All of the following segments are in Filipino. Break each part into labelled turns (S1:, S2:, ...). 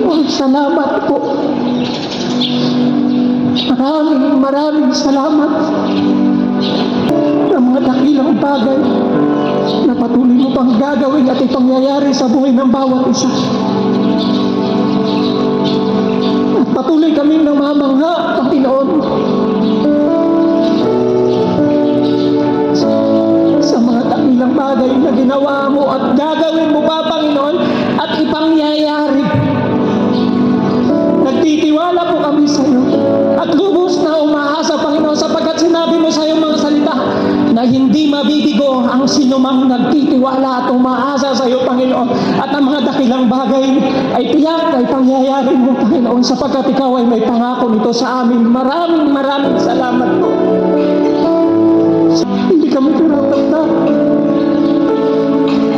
S1: Panginoon, salamat po. Maraming salamat sa mga dakilang bagay na patuloy mo pang gagawin at ipangyayari sa buhay ng bawat isa. At patuloy kaming namamangha, Panginoon, sa mga dakilang bagay na ginawa mo at gagawin mo pa, Panginoon, at ipangyayari. Nagtitiwala po kami sa iyo at lubos na umaasa, Panginoon, sapagkat sinabi mo sa iyong mga salita na hindi mabibigo ang sinumang nagtitiwala at umaasa sa iyo, Panginoon, at ang mga dakilang bagay ay tiyak na ipangyayari mo, Panginoon, sapagkat ikaw ay may pangako nito sa amin. Maraming salamat po. Hindi kami tinatakda,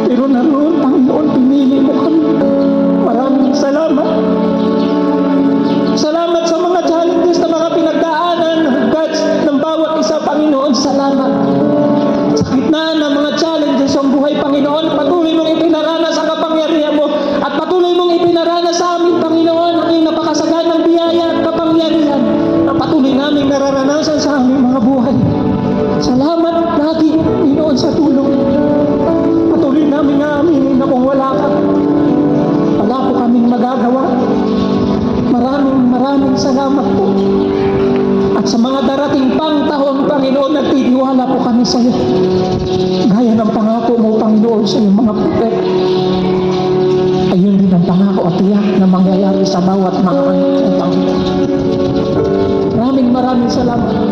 S1: pero naroon, Panginoon, pinili mo kami. Maraming salamat. Salamat sa mga challenges na mga pinagdaanan ng bawat isa, Panginoon. Salamat. Sa gitna ng mga challenges ng buhay, Panginoon, patuloy mong ipinaranas ang kapangyarihan mo at patuloy mong ipinaranas sa amin, Panginoon, ang iyong napakasaganang biyaya at kapangyarihan na patuloy namin nararanasan sa aming mga buhay. Salamat lagi, Panginoon, sa tulong. Patuloy namin na aminin na kung wala ka, wala po kaming magagawa. Maraming salamat po. At sa mga darating pang taon, Panginoon, nagtitiwala po kami sa iyo. Gaya ng pangako mo, Panginoon, sa iyong mga propet. Ayun din ang pangako at tiyak na mangyayari sa bawat mga anak ng Panginoon. Maraming salamat.